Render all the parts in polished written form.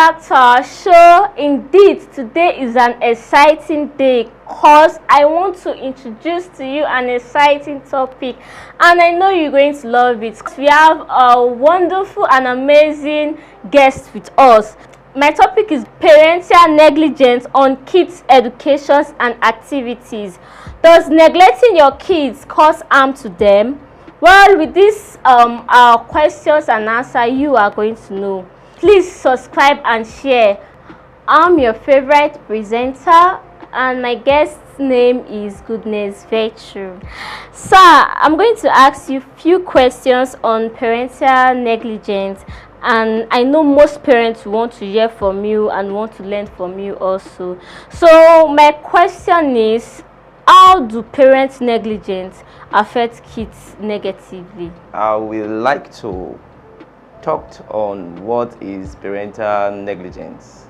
back to our show. Indeed, today is an exciting day because I want to introduce to you an exciting topic, and I know you're going to love it. We have a wonderful and amazing guest with us. My topic is parental negligence on kids' educations and activities. Does neglecting your kids cause harm to them? Well, with this our questions and answer, you are going to know. Please subscribe and share. I'm your favorite presenter, and my guest's name is Goodness Virtue. Sir, I'm going to ask you a few questions on parental negligence, and I know most parents want to hear from you and want to learn from you also. So my question is, how do parent negligence affect kids negatively? I would like to talk on what is parental negligence.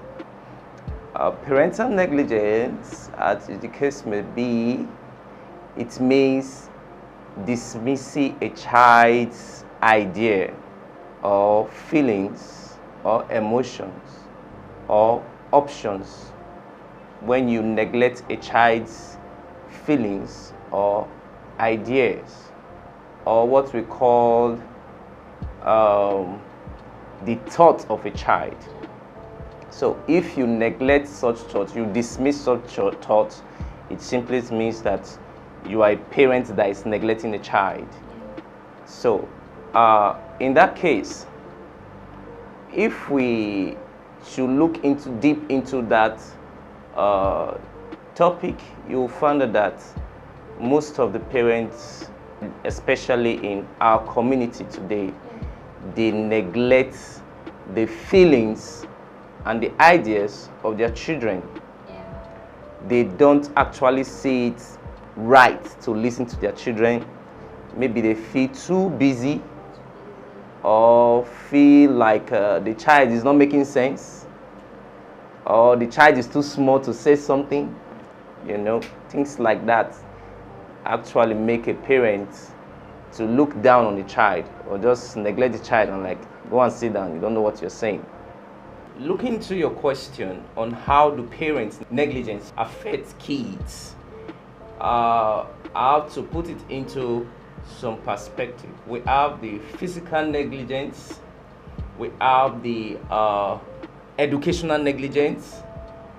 Parental negligence, as the case may be, it means dismissing a child's idea or feelings or emotions or options. When you neglect a child's feelings or ideas, or what we call the thought of a child. So if you neglect such thoughts, you dismiss such thoughts, it simply means that you are a parent that is neglecting a child. So in that case, if we should look deep into that topic, you'll find that most of the parents, especially in our community today, they neglect the feelings and the ideas of their children. They don't actually see it right to listen to their children. Maybe they feel too busy or feel like the child is not making sense, or the child is too small to say something. Things like that actually make a parent to look down on the child or just neglect the child and go and sit down, you don't know what you're saying. Looking to your question on how do parents' negligence affect kids, I have to put it into some perspective. We have the physical negligence, we have the educational negligence,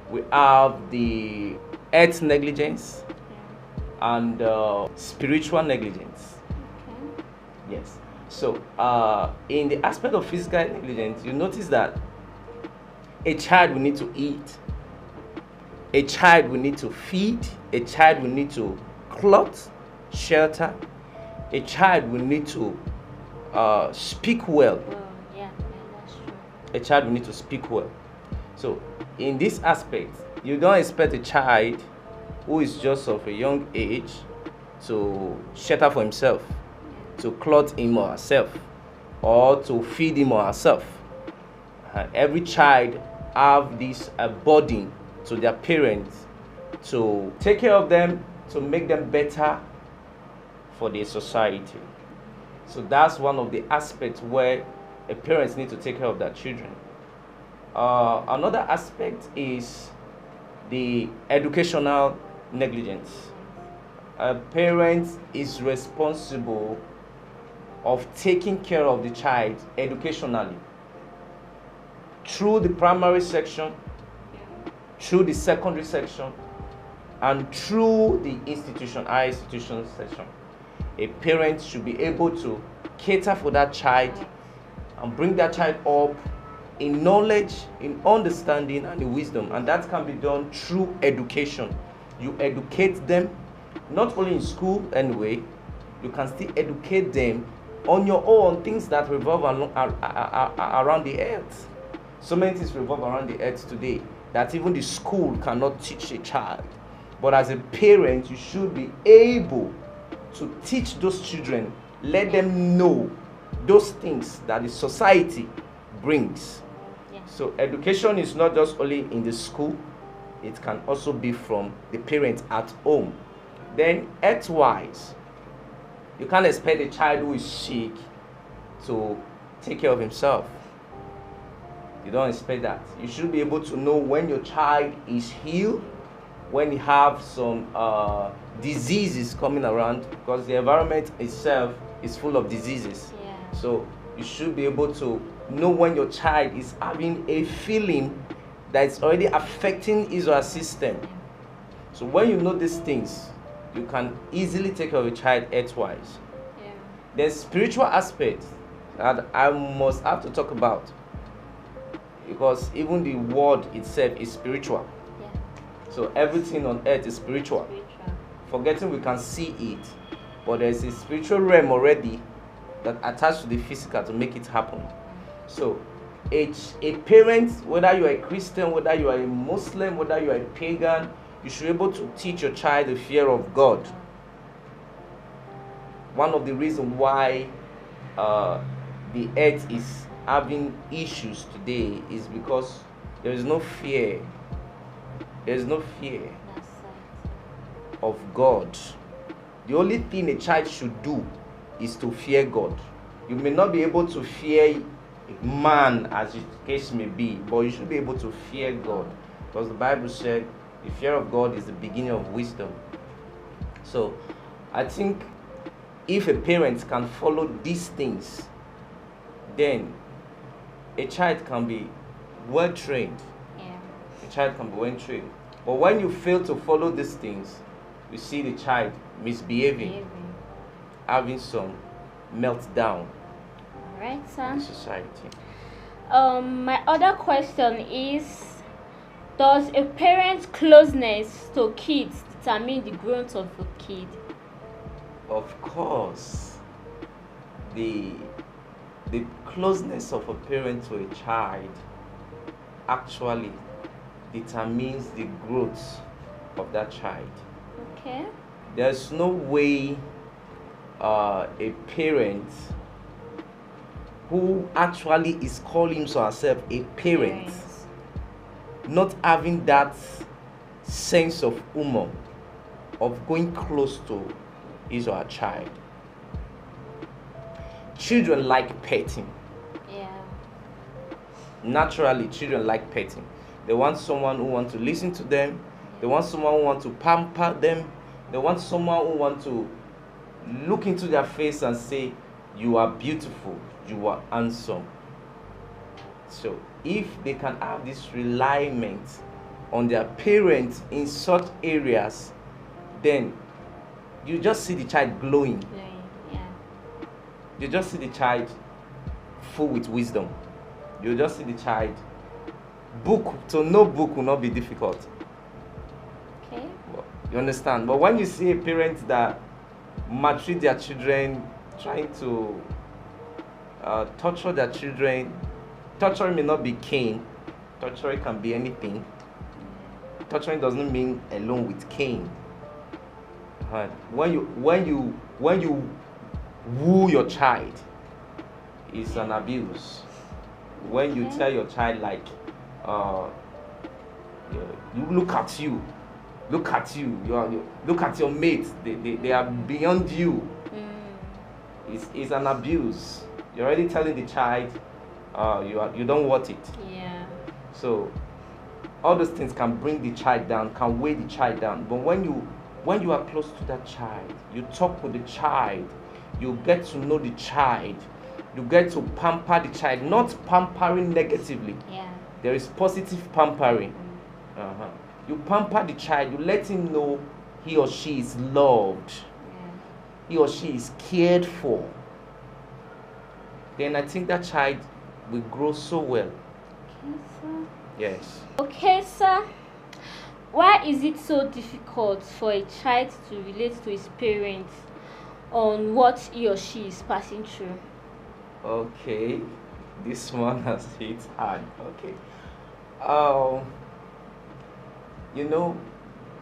we have the health negligence, and spiritual negligence. Yes. So in the aspect of physical negligence, you notice that a child will need to eat, a child will need to feed, a child will need to clothe, shelter, a child will need to speak well. That's true. A child will need to speak well. So in this aspect, you don't expect a child who is just of a young age to shelter for himself, to clothe him or herself, or to feed him or herself. Every child have this burden to their parents to take care of them, to make them better for the society. So that's one of the aspects where a parents need to take care of their children. Another aspect is the educational negligence. A parent is responsible of taking care of the child educationally through the primary section, through the secondary section, and through the higher institution section. A parent should be able to cater for that child and bring that child up in knowledge, in understanding, and in wisdom. And that can be done through education. You educate them, not only in school anyway, you can still educate them on your own, things that revolve around the earth. So many things revolve around the earth today that even the school cannot teach a child. But as a parent, you should be able to teach those children, let them know those things that the society brings. So education is not just only in the school, it can also be from the parents at home. Then health-wise, you can't expect a child who is sick to take care of himself. You don't expect that. You should be able to know when your child is healed, when you have some diseases coming around, because the environment itself is full of diseases. Yeah. So you should be able to know when your child is having a feeling that's already affecting his or her system. So when you know these things, you can easily take care of your child health-wise. Yeah. There's spiritual aspects that I must have to talk about, because even the word itself is spiritual. Yeah. So everything on earth is spiritual. Spiritual. Forgetting we can see it, but there's a spiritual realm already that attached to the physical to make it happen. So a parent, whether you are a Christian, whether you are a Muslim, whether you are a pagan, you should be able to teach your child the fear of God. One of the reasons why the earth is having issues today is because there is no fear. There is no fear That's right. of God. The only thing a child should do is to fear God. You may not be able to fear man, as the case may be, but you should be able to fear God, because the Bible said the fear of God is the beginning of wisdom. So I think if a parent can follow these things, then a child can be well trained. Yeah. A child can be well trained. But when you fail to follow these things, you see the child misbehaving, having some meltdown Alright, sir. in society. My other question is, does a parent's closeness to kids determine the growth of a kid? Of course, the closeness of a parent to a child actually determines the growth of that child. Okay. There's no way a parent who actually is calling herself a parent, Parents. not having that sense of humor, of going close to his or her child. Children like petting. Yeah. Naturally, children like petting. They want someone who wants to listen to them. They want someone who wants to pamper them. They want someone who wants to look into their face and say, "You are beautiful, you are handsome." So if they can have this reliance on their parents in such areas, then you just see the child glowing. Yeah. You just see the child full with wisdom. You just see the child. No book will not be difficult. Okay. You understand? But when you see a parent that maltreat their children, trying to torture their children, torture may not be cane. Torture can be anything. Torturing doesn't mean alone with cane. When you woo your child, it's an abuse. When you tell your child, like, you look at you, look at your mates, they are beyond you. It's an abuse. You're already telling the child you don't want it. Yeah. So all those things can bring the child down, can weigh the child down. But when you are close to that child, you talk with the child, you get to know the child, you get to pamper the child, not pampering negatively. Yeah. There is positive pampering. You pamper the child, you let him know he or she is loved, he or she is cared for. Then I think that child will grow so well. Okay, sir. Yes. Okay, sir. Why is it so difficult for a child to relate to his parents on what he or she is passing through? Okay, this one has hit hard. Okay.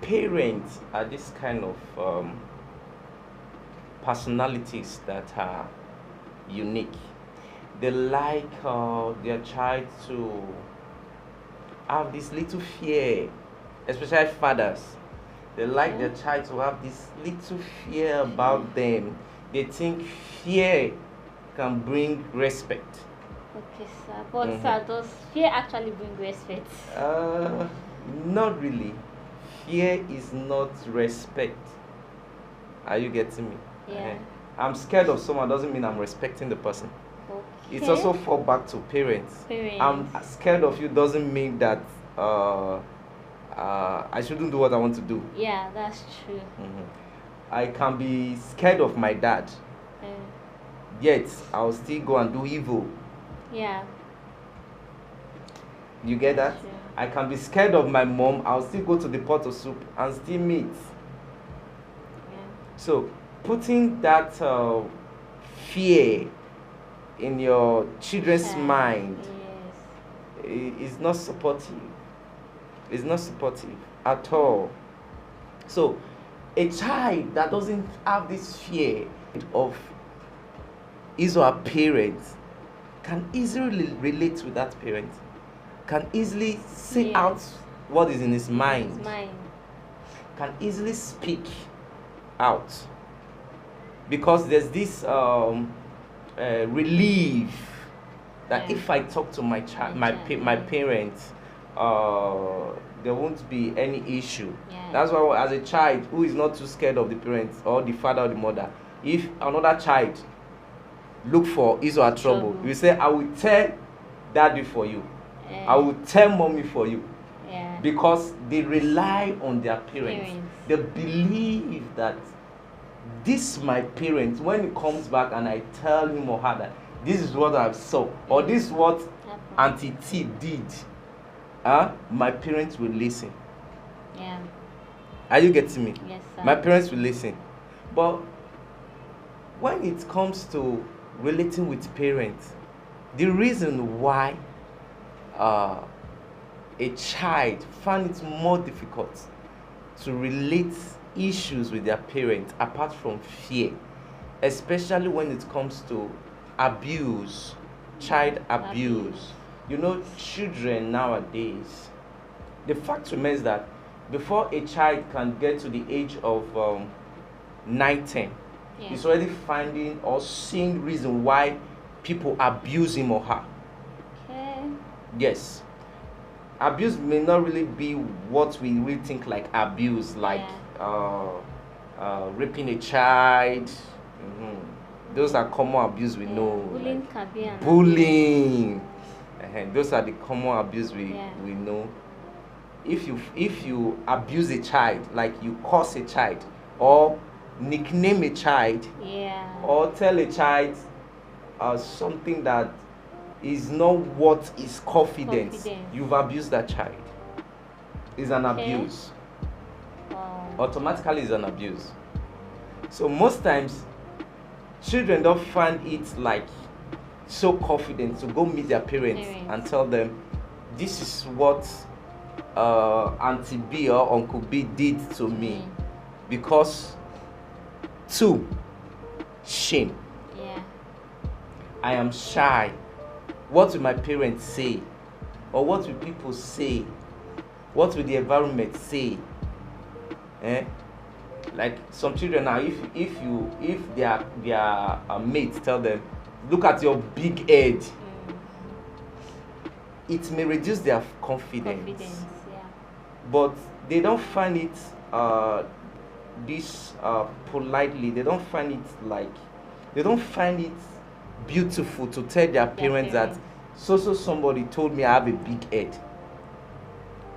Parents are this kind of personalities that are unique. They like their child to have this little fear, especially fathers. They like their child to have this little fear about them. They think fear can bring respect. Okay, sir. But Mhm. sir, does fear actually bring respect? Not really. Fear is not respect. Are you getting me? Yeah. I'm scared of someone doesn't mean I'm respecting the person. Okay. It's also fall back to parents. I'm scared of you doesn't mean that I shouldn't do what I want to do. Yeah, that's true. I can be scared of my dad, yet I'll still go and do evil. Yeah. You get That's that? true. I can be scared of my mom, I'll still go to the pot of soup and still meet. Yeah. So putting that fear in your children's Child, mind Yes. is not supportive. It's not supportive at all. So a child that doesn't have this fear of his or her parents can easily relate with that parent, can easily say Yes. out what is in his mind, His mind. can easily speak out, because there's this relief that Yeah. if I talk to my child, my parents, there won't be any issue. Yeah. That's why, as a child who is not too scared of the parents or the father or the mother, if another child look for his or her trouble, you say, I will tell daddy for you, I will tell mommy for you. Yeah. Because they rely on their parents. They believe that this my parent, when he comes back and I tell him or her that this is what I saw, or this is what Auntie T did, my parents will listen. Yeah. Are you getting me? Yes, sir. My parents will listen. But when it comes to relating with parents, the reason why a child find it more difficult to relate issues with their parents apart from fear, especially when it comes to abuse, child abuse. You know, children nowadays, the fact remains that before a child can get to the age of 9, 10, he's already finding or seeing reason why people abuse him or her. Okay. Yes. Abuse may not really be what we really think like abuse, like raping a child. Those are common abuse we know. Bullying like can be an bullying. Those are the common abuse we know. If you abuse a child, like you curse a child or nickname a child, or tell a child something that is not what is confidence, you've abused that child. It's an abuse. Automatically it's an abuse. So most times children don't find it like so confident to go meet their parents and tell them this is what Auntie B or Uncle B did to me, because 2, shame. I am shy. What will my parents say? Or what will people say? What will the environment say? Like some children now, if their mates tell them, look at your big head, it may reduce their confidence. But they don't find it this politely. They don't find it beautiful to tell their parents that so somebody told me I have a big head.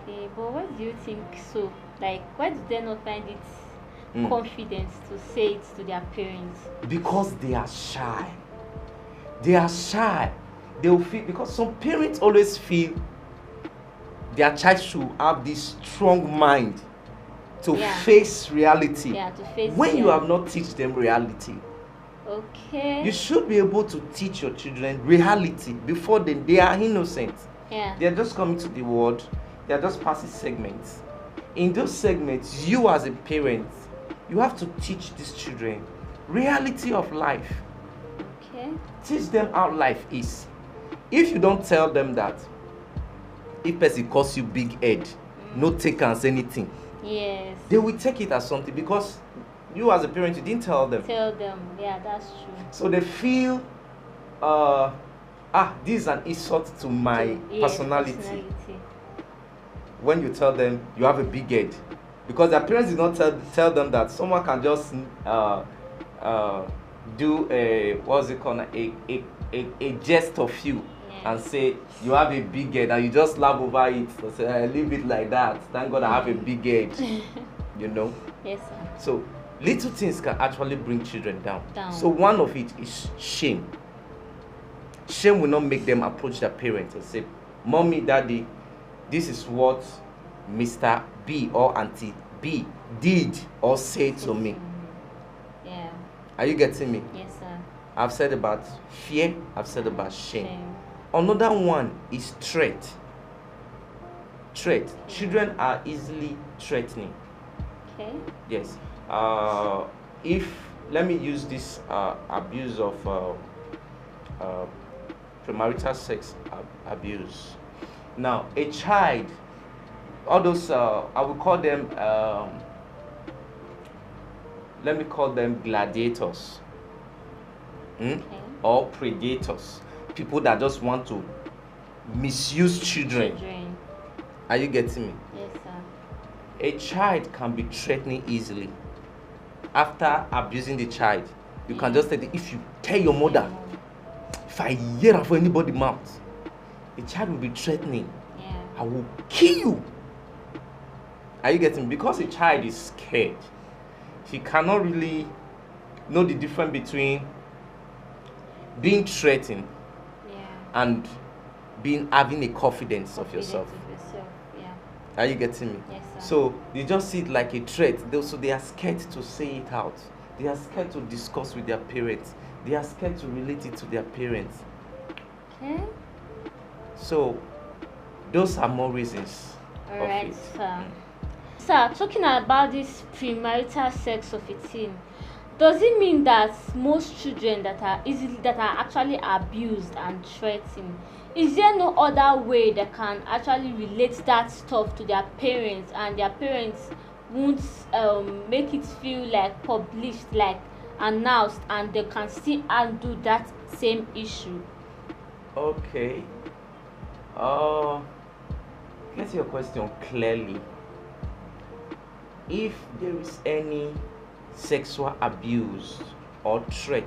Okay, but why do you think so? Like, why do they not find it confidence to say it to their parents? Because they are shy. They'll feel, because some parents always feel their child should have this strong mind to face reality. When you have not teach them reality. Okay. You should be able to teach your children reality before they are innocent. They are just coming to the world. They are just passing segments. In those segments, you as a parent, you have to teach these children reality of life. Okay. Teach them how life is. If you don't tell them that, if person calls you big head, no take as anything. Yes. They will take it as something, because you as a parent, you didn't tell them. Yeah, that's true. So they feel this is an insult to my personality. Personality. When you tell them you have a big head, because their parents did not tell them that someone can just do a what's it called, a jest of you, and say you have a big head, and you just laugh over it. So say, I leave it like that. Thank God I have a big head. You know. Yes, sir. So little things can actually bring children down. So one of it is shame. Shame will not make them approach their parents and say, Mommy, Daddy, this is what Mr. B or Auntie B did or said to me. Yeah. Are you getting me? Yes, sir. I've said about fear, I've said about shame. Another one is threat. Threat. Children are easily threatening. Okay. Yes. Let me use this abuse of premarital sex abuse. Now, a child, all those, I will call them, let me call them gladiators, or predators, people that just want to misuse children. Are you getting me? Yes, sir. A child can be threatening easily. After abusing the child, you can just say, if you tell your mother, if I hear of anybody's mouth, the child will be threatening. I will kill you. Are you getting me? Because a child is scared. He cannot really know the difference between being threatened and having a confidence of yourself. Are you getting me? Yes, sir. So they just see it like a threat. So they are scared to say it out. They are scared to discuss with their parents. They are scared to relate it to their parents. Okay. So those are more reasons. All right, sir. Sir, talking about this premarital sex of a teen, does it mean that most children that are actually abused and threatened, is there no other way they can actually relate that stuff to their parents, and their parents won't make it feel like published, like announced, and they can still undo that same issue? Okay. Get your question clearly. If there is any sexual abuse or threat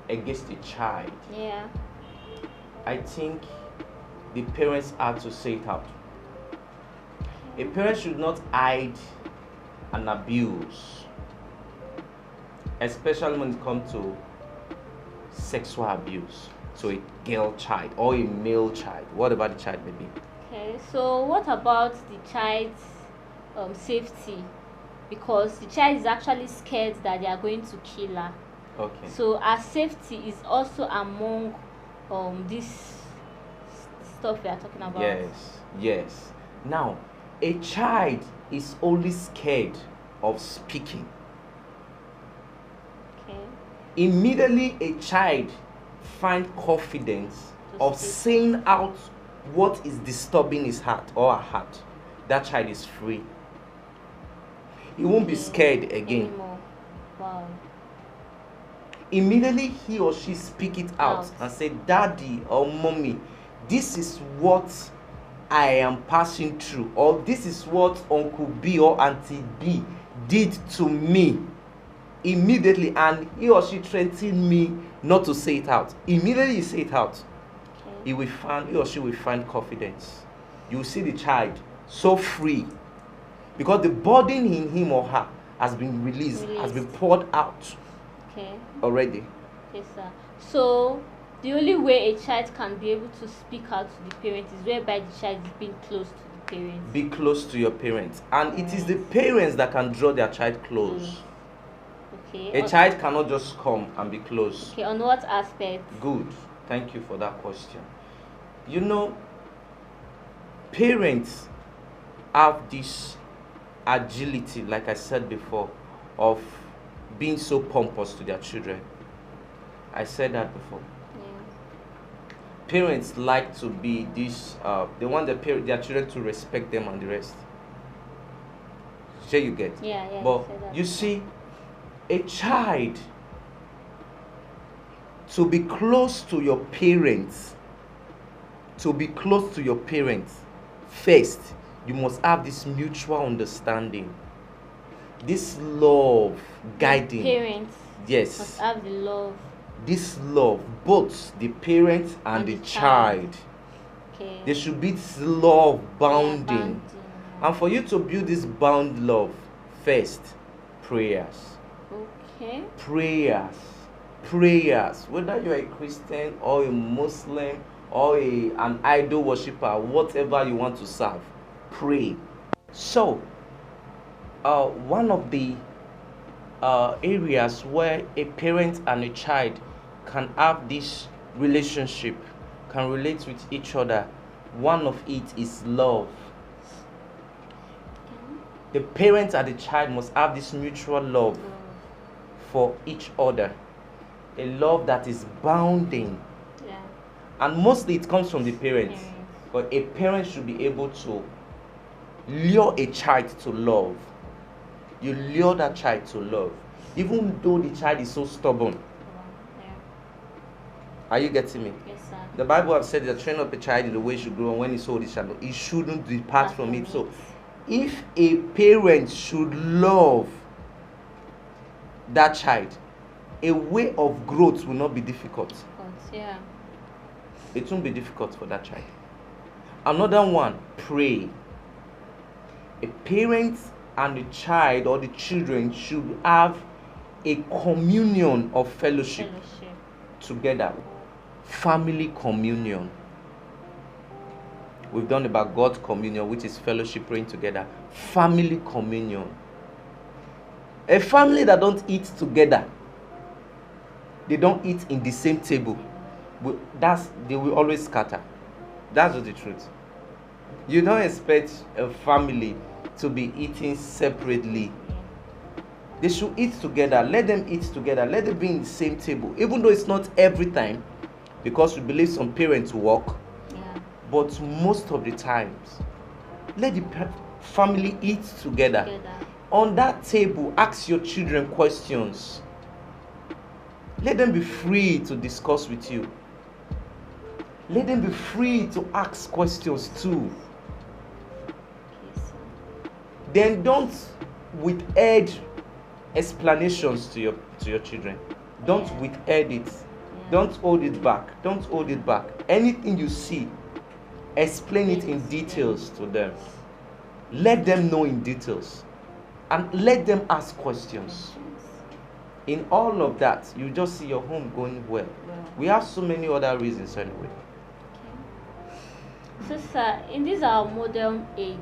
against a child, I think the parents have to say it out. A parent should not hide an abuse, especially when it comes to sexual abuse to a girl child or a male child, whatever the child may be. Okay, so what about the child's safety? Because the child is actually scared that they are going to kill her. Okay. So our safety is also among this stuff we are talking about. Yes. Now, a child is only scared of speaking. Okay. Immediately a child finds confidence of saying out what is disturbing his heart or her heart, that child is free. He won't be scared again. Anymore. Wow. Immediately he or she speak it out and say, Daddy or Mommy, this is what I am passing through, or this is what Uncle B or Auntie B did to me. Immediately, and he or she threatened me not to say it out. Immediately you say it out, he or she will find confidence. You will see the child so free, because the burden in him or her has been released. Has been poured out already. Yes, sir. So the only way a child can be able to speak out to the parents is whereby the child is being close to the parents. Be close to your parents, and it is the parents that can draw their child close. A child cannot just come and be close. Okay, on what aspect? Good. Thank you for that question. You know, parents have this agility, like I said before, of being so pompous to their children. I said that before. Parents like to be this, they want their children to respect them and the rest. Sure you get? Yeah. But you see, a child, to be close to your parents to be close to your parents, first, you must have this mutual understanding, this love guiding. Parents Yes. must have the love. This love, both the parent and the child. Okay. There should be this love bounding. Yeah, bonding. And for you to build this bound love, first, prayers. Okay. Prayers. Whether you're a Christian or a Muslim or an idol worshiper, whatever you want to serve, pray. So, one of the areas where a parent and a child can have this relationship, can relate with each other, one of it is love. The parent and the child must have this mutual love for each other, a love that is bounding. Yeah. And mostly it comes from the parents. But a parent should be able to lure a child to love. You lure that child to love, even though the child is so stubborn. Yeah. Are you getting me? Yes, sir. The Bible has said that train up a child in the way he should grow, and when he's old, he shouldn't depart from it. So, if a parent should love that child, a way of growth will not be difficult. Yeah. It won't be difficult for that child. Another one, pray. A parent and the child or the children should have a communion of fellowship together. Family communion. We've done about God's communion, which is fellowship, praying together. Family communion. A family that don't eat together, they don't eat in the same table, they will always scatter. That's just the truth. You don't expect a family to be eating separately. They should eat together. Let them eat together. Let them be in the same table, even though it's not every time, because we believe some parents work. But most of the times, let the family eat together. On that table, ask your children questions. Let them be free to discuss with you. Let them be free to ask questions too. Then don't withhold explanations to your children. Don't withhold it. Don't hold it back. Don't hold it back. Anything you see, explain it in details to them. Let them know in details. And let them ask questions. In all of that, you just see your home going well. We have so many other reasons anyway. So, sir, in this our modern age,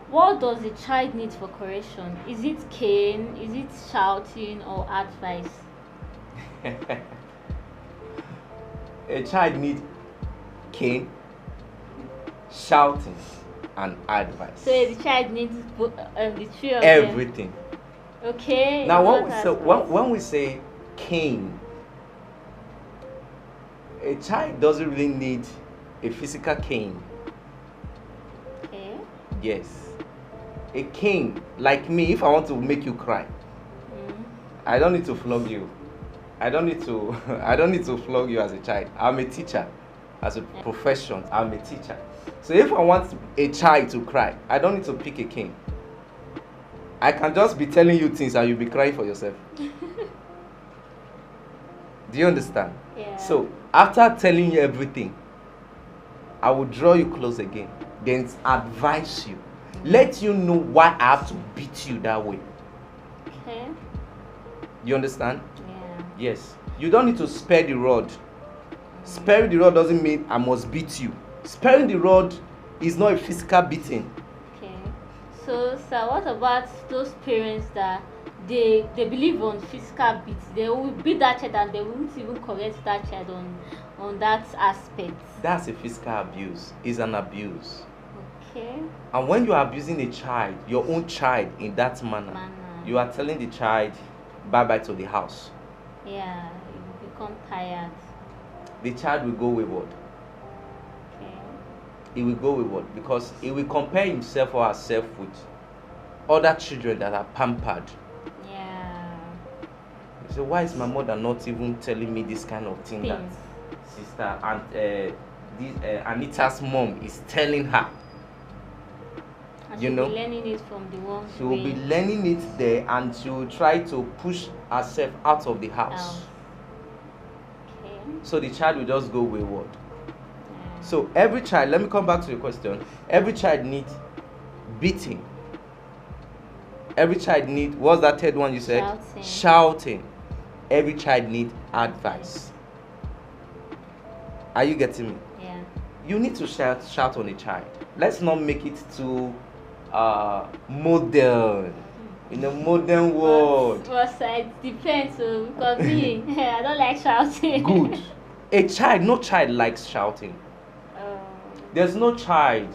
what does a child need for correction? Is it cane? Is it shouting or advice? A child needs cane, shouting, and advice. So the child needs the three of everything. Them. Okay. Now, when we say cane, a child doesn't really need a physical cane. Okay. Yes. A cane, like me, if I want to make you cry, I don't need to flog you. I don't need to flog you as a child. I'm a teacher. As a profession, I'm a teacher. So if I want a child to cry, I don't need to pick a cane. I can just be telling you things and you'll be crying for yourself. Do you understand? Yeah. So after telling you everything, I will draw you close again, then advise you, let you know why I have to beat you that way. Okay. You understand? Yeah. Yes. You don't need to spare the rod. Sparing the rod doesn't mean I must beat you. Sparing the rod is not a physical beating. Okay. So, sir, what about those parents that they believe on physical beats? They will beat that child and they won't even correct that child on that aspect. That's a physical abuse. It's an abuse. Okay. And when you are abusing a child, your own child, in that manner, you are telling the child bye-bye to the house. Yeah, you will become tired. The child will go wayward. Okay. He will go wayward because he will compare himself or herself with other children that are pampered. Yeah. So why is my mother not even telling me this kind of thing that sister and Anita's mom is telling her. And You she'll know, be learning it from the ones she will be learning it there, and she will try to push herself out of the house. Okay. So the child will just go wayward. So every child, let me come back to the question. Every child needs beating. Every child needs, what's that third one you said? Shouting. Every child needs advice. Are you getting me? Yeah. You need to shout on a child. Let's not make it too modern. In a modern world. But it depends, because me, I don't like shouting. Good. A child, no child likes shouting. There's no child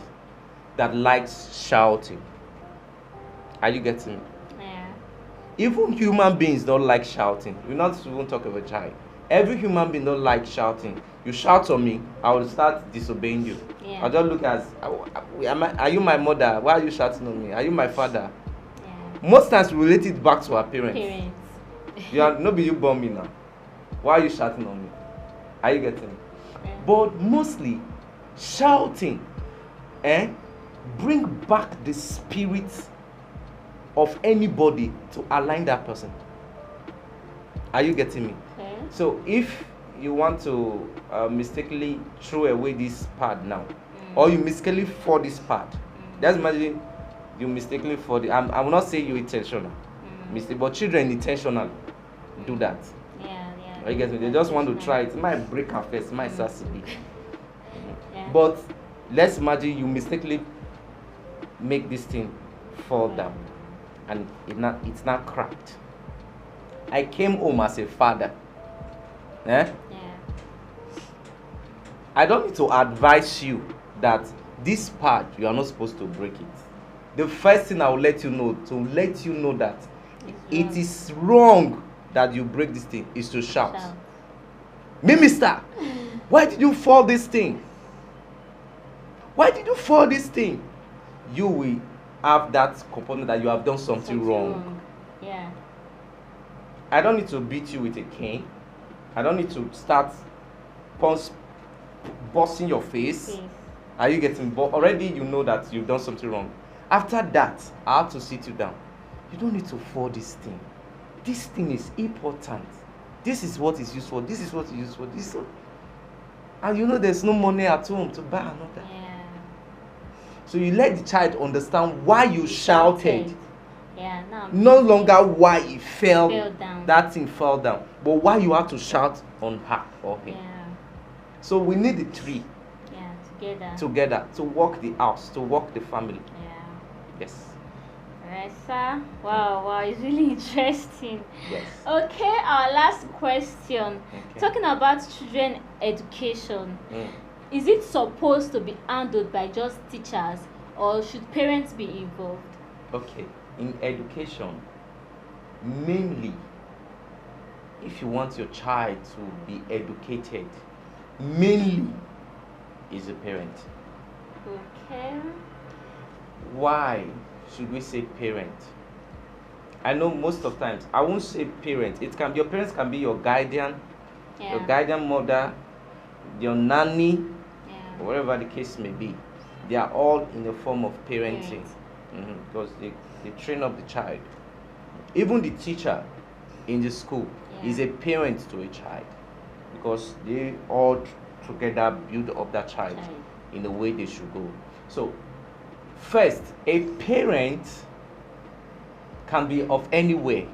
that likes shouting. Are you getting me? Yeah. Even human beings don't like shouting. We're not even talking about a child. Every human being don't like shouting. You shout on me, I will start disobeying you. Yeah. I'll just look as, are you my mother? Why are you shouting on me? Are you my father? Yeah. Most times we relate it back to our parents. You are nobody, you born me now. Why are you shouting on me? Are you getting me? Yeah. But mostly shouting bring back the spirit of anybody to align that person. Are you getting me? Okay. So if you want to mistakenly throw away this pad now, or you mistakenly fall this pad, just imagine you mistakenly fall the, I will not say you intentional, mistake, but children intentionally do that. Yeah. Are you getting me? They just want to try it. It might break her face, it might start to be. Yeah. But let's imagine you mistakenly make this thing fall down, and it's not cracked. I came home as a father. Yeah. I don't need to advise you that this part you are not supposed to break it. The first thing I will let you know, that it is wrong that you break this thing, is to shout. Minister, why did you fall this thing? Why did you fall this thing? You will have that component that you have done something wrong. Yeah. I don't need to beat you with a cane. I don't need to start busting your face. Are you getting? But already you know that you've done something wrong. After that, I have to sit you down. You don't need to fall this thing. This thing is important. This is what it's used for. This is what it's used for. This. And you know there's no money at home to buy another. Yeah. So you let the child understand why you shouted. Yeah, no longer why it fell down. That thing fell down, but why you have to shout on her or him. Yeah. So we need the three. Yeah, together to work the house, to work the family. Yeah. Yes. Alright, sir. Wow, it's really interesting. Yes. Okay, our last question. Okay. Talking about children education, is it supposed to be handled by just teachers, or should parents be involved? Okay. In education, mainly, if you want your child to be educated, mainly is a parent. Okay. Why should we say parent? I know most of times I won't say parent. It can be, your parents can be your guardian, your guardian mother, your nanny, or whatever the case may be. They are all in the form of parenting. Because they train up the child. Even the teacher in the school is a parent to a child, because they all together build up that child in the way they should go. So first, a parent can be of anywhere.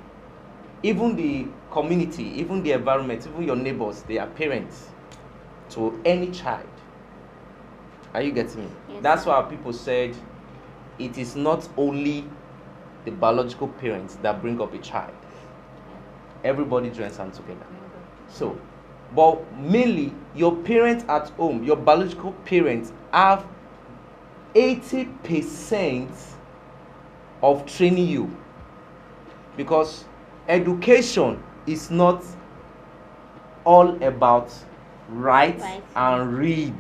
Even the community, even the environment, even your neighbors, they are parents to any child. Are you getting me? Yes, that's why people said it is not only the biological parents that bring up a child. Everybody joins hands together. So, but mainly your parents at home, your biological parents, have 80% of training you, because education is not all about write and read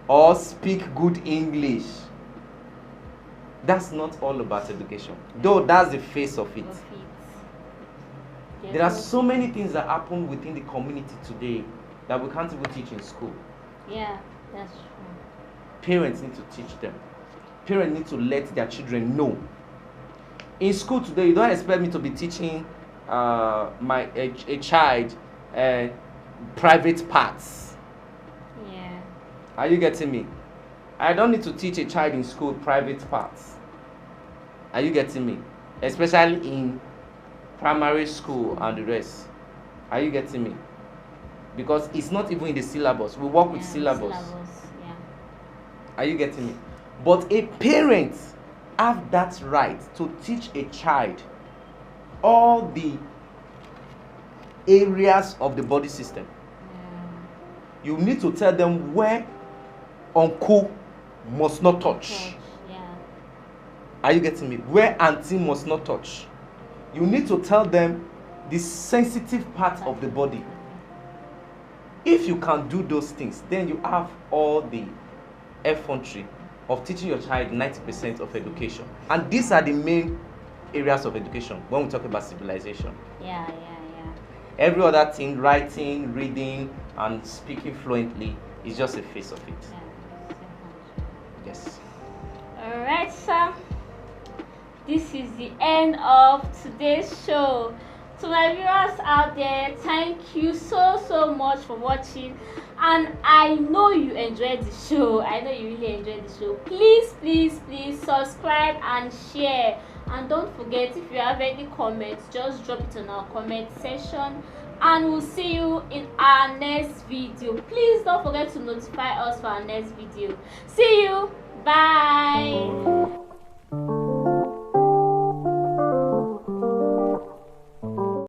or speak good English. That's not all about education, though that's the face of it. There are so many things that happen within the community today that we can't even teach in school. Yeah, that's true. Parents need to teach them. Parents need to let their children know. In school today, you don't expect me to be teaching a child private parts. Yeah. Are you getting me? I don't need to teach a child in school private parts. Are you getting me? Especially in primary school and the rest. Are you getting me? Because it's not even in the syllabus. We work with syllabus. Yeah. Are you getting me? But a parent have that right to teach a child all the areas of the body system. Yeah. You need to tell them where uncle must not touch. Yeah. Are you getting me? Where auntie must not touch. You need to tell them the sensitive part of the body. If you can do those things, then you have all the effrontery of teaching your child 90% of education. And these are the main areas of education when we talk about civilization. Yeah. Every other thing, writing, reading, and speaking fluently, is just a face of it. Yeah. Yes. Alright, sir. This is the end of today's show. To my viewers out there, thank you so much for watching. And I know you enjoyed the show. I know you really enjoyed the show. Please subscribe and share. And don't forget, if you have any comments, just drop it on our comment section. And we'll see you in our next video. Please don't forget to notify us for our next video. See you. Bye.